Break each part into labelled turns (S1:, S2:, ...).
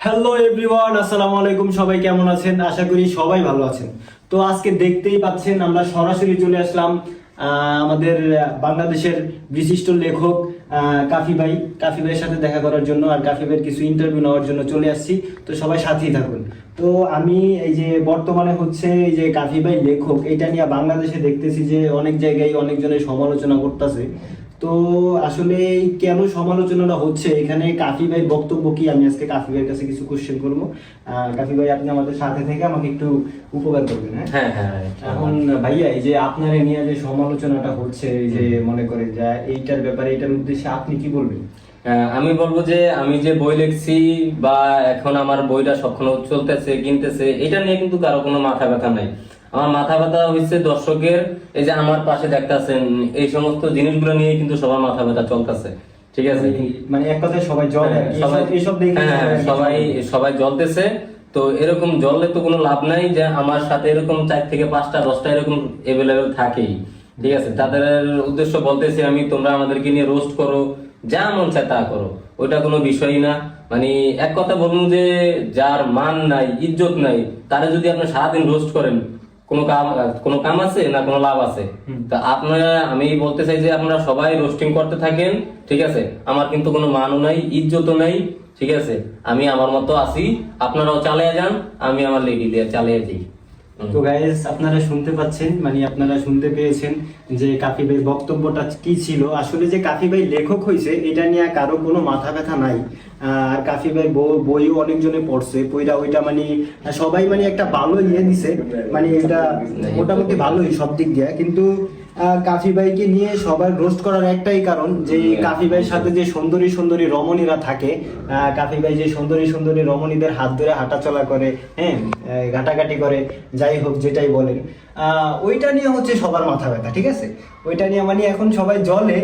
S1: Hello everyone, আসসালামু আলাইকুম। সবাই কেমন আছেন? আশা করি সবাই ভালো আছেন। তো আজকে দেখতেই পাচ্ছেন আমরা সরাসরি চলে আসলাম আমাদের বাংলাদেশের বিশিষ্ট লেখক কাফি ভাইয়ের সাথে দেখা করার জন্য, আর কাফি ভাইয়ের কিছু ইন্টারভিউ নেওয়ার জন্য চলে আসছি। তো সবাই সাথেই থাকুন। তো আমি এই যে বর্তমানে হচ্ছে এই যে কাফি ভাই লেখক, এটা নিয়ে বাংলাদেশে দেখতেছি যে অনেক জায়গায় অনেকজনের সমালোচনা করতেছে। তো আসলে কেন সমালোচনাটা হচ্ছে, এখানে কাফি ভাই বক্তব্য কি, আমি আজকে কাফি ভাইয়ের কাছে কিছু কোশ্চেন করবো। কাফি ভাই, আপনি আমাদের সাথে থেকে আমাকে একটু উপকার করবেন।
S2: হ্যাঁ হ্যাঁ।
S1: এখন ভাইয়া, এই যে আপনার নিয়ে যে সমালোচনাটা হচ্ছে, এই যে মনে করেন যে এইটার ব্যাপারে, এইটার উদ্দেশ্যে আপনি কি বলবেন?
S2: আমি বলবো যে আমি যে বই লিখছি বা এখন আমার বইটা সবখানে চলতেছে কিনতেছে, এটা নিয়ে কিন্তু কারো কোনো মাথা ব্যথা নাই। আমার মাথা ব্যথা হচ্ছে দর্শকের, এই যে আমার পাশে দেখতেছেন এই সমস্ত জিনিসগুলো নিয়ে কিন্তু সবার মাথা ব্যথা চলতেছে। ঠিক আছে,
S1: মানে এক কথায় সবাই জল,
S2: সবাই
S1: এইসব দেখে
S2: সবাই সবাই জ্বলতেছে। তো এরকম জ্বললে তো কোনো লাভ নাই, যে আমার সাথে এরকম 4 থেকে 5টা 10টা এরকম এভেলেবেল থাকেই। ঠিক আছে, তাদের উদ্দেশ্য বলতেছি আমি, তোমরা আমাদেরকে নিয়ে রোস্ট করো, যা মন চায় তা করো, ওইটা কোনো বিষয়ই না। মানে এক কথা বলুন যে যার মান নাই, ইজ্জত নাই, তারা যদি আপনি সারাদিন রোস্ট করেন, কোনো কাম আছে না, কোনো লাভ আছে? তা আপনারা, আমি বলতে চাই যে আপনারা সবাই রোস্টিং করতে থাকেন। ঠিক আছে, আমার কিন্তু কোনো মানও নাই, ইজ্জতও নাই। ঠিক আছে, আমি আমার মতো আছি, আপনারাও চালিয়ে যান, আমি আমার লেডি দিয়ে চালিয়ে যাই।
S1: তো গাইস, আপনারা শুনতে পাচ্ছেন, মানে আপনারা শুনতে পেয়েছেন যে কাফি ভাই বক্তব্যটা কি ছিল। আসলে যে কাফি ভাই লেখক হয়েছে, এটা নিয়ে কারো কোনো মাথা ব্যথা নাই। আর কাফি ভাই বইও অনেকজনে পড়ছে, বইটা ওইটা মানে সবাই মানে একটা ভালো দিছে, মানে এটা মোটামুটি ভালোই সব দিক দিয়ে। কিন্তু কাফি ভাইকে নিয়ে সবার রোস্ট করার একটাই কারণ, যে কাফি ভাইয়ের সাথে যে সুন্দরী সুন্দরী রমণীরা থাকে, কাফি ভাই যে সুন্দরী সুন্দরী রমণীদের হাত ধরে হাঁটাচলা করে, হ্যাঁ, ঘাটাঘাটি করে, যাই হোক যেটাই বলেন, ওইটা নিয়ে হচ্ছে সবার মাথা ব্যথা। ঠিক আছে, ওইটা নিয়ে মানে এখন সবাই জলে,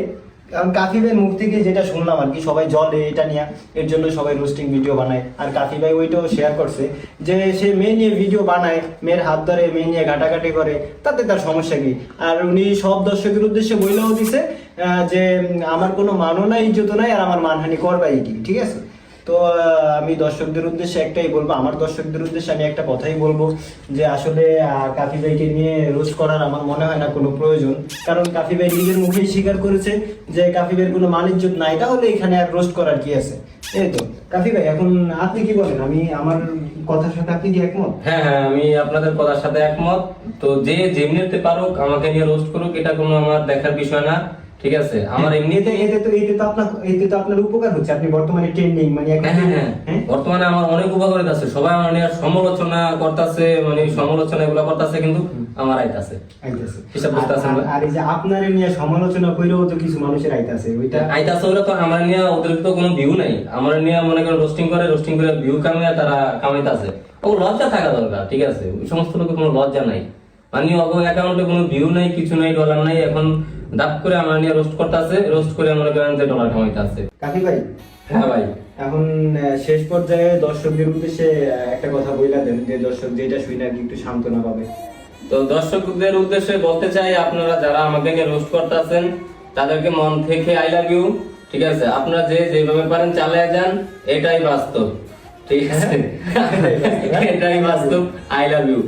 S1: কারণ কাফি ভাইয়ের মুখ থেকে যেটা শুনলাম আর কি, সবাই জলে এটা নিয়ে, এর জন্য সবাই রোস্টিং ভিডিও বানায়। আর কাফি ভাই ওইটাও শেয়ার করছে যে সে মেয়ে নিয়ে ভিডিও বানায়, মেয়ের হাত ধরে, মেয়ে নিয়ে ঘাটাঘাটি করে, তাতে তার সমস্যা কি? আর উনি সব দর্শকের উদ্দেশ্যে বইলেও দিছে যে আমার কোনো মানও নাই, ইজ্জত নাই, আর আমার মানহানি করবাই কি। ঠিক আছে, তো আমি দর্শকদের উদ্দেশ্যে একটাই বলবো, আমার দর্শকদের উদ্দেশ্যে আমি একটা কথাই বলবো, যে আসলে কাফি ভাইকে নিয়ে রোস্ট করার আমার মনে হয় না কোনো প্রয়োজন। কারণ কাফি ভাই নিজের মুখেই স্বীকার করেছে যে কাফি ভাইয়ের কোনো মান ইজ্জত নাই, তাহলে এখানে আর রোস্ট করার কি আছে? এই তো কাফি ভাই, এখন আপনি কি বলেন? আমি আমার কথার সাথে আপনি কি একমত?
S2: হ্যাঁ হ্যাঁ, আমি আপনাদের কথার সাথে একমত। তো যে যেমনিতে পারুক আমাকে নিয়ে রোস্ট করুক, এটা কোনো আমার দেখার বিষয় না। ঠিক আছে, আমার এমনিতে
S1: এতে তো আপনার উপকার হচ্ছে, আপনি বর্তমানে ট্রেন্ডিং, মানে
S2: বর্তমানে আমার অনেক উপকার আছে, সবাই আমার নিয়ে সমালোচনা করতেছে, মানে সমালোচনা এগুলো করতেছে, কিন্তু আমার আইতাছে হিসাব করতেছে।
S1: আর এই যে আপনার নিয়ে সমালোচনা কইরেও তো কিছু মানুষের আইতাছে, ওইটা
S2: আইতাছে, ওরা তো আমার নিয়ে অতিরিক্ত কোনো ভিউ নাই। আমার নিয়ে মনে করেন রোস্টিং করে ভিউ কামিয়ে তারা কামাইতাছে। ও লজ্জা থাকা দরকার। ঠিক আছে, ওই সমস্ত লোকের কোনো লজ্জা নাই, মানে অ্যাকাউন্টে কোনো ভিউ নাই, কিছু নাই, ডলার নাই, এখন দাপ করে আমার নিয়ে রোস্ট করতেছে, রোস্ট করে মনে করেন যে ডলার কামাইতেছে।
S1: কাফি ভাই,
S2: হ্যাঁ ভাই,
S1: এখন শেষ পর্যায়ে দর্শকদের উদ্দেশ্যে একটা কথা বইলা দেন, যে দর্শক যেটা শুনে আর কি একটু সান্ত্বনা পাবে।
S2: তো দর্শকদের উদ্দেশ্যে বলতে চাই, আপনারা যারা আমাকে নিয়ে রোস্ট করতেছেন তাদেরকে মন থেকে আই লাভ ইউ। ঠিক আছে, আপনারা যেভাবে পারেন চালিয়ে যান, এটাই বাস্তব। ঠিক আছে, এটাই বাস্তব। I love you.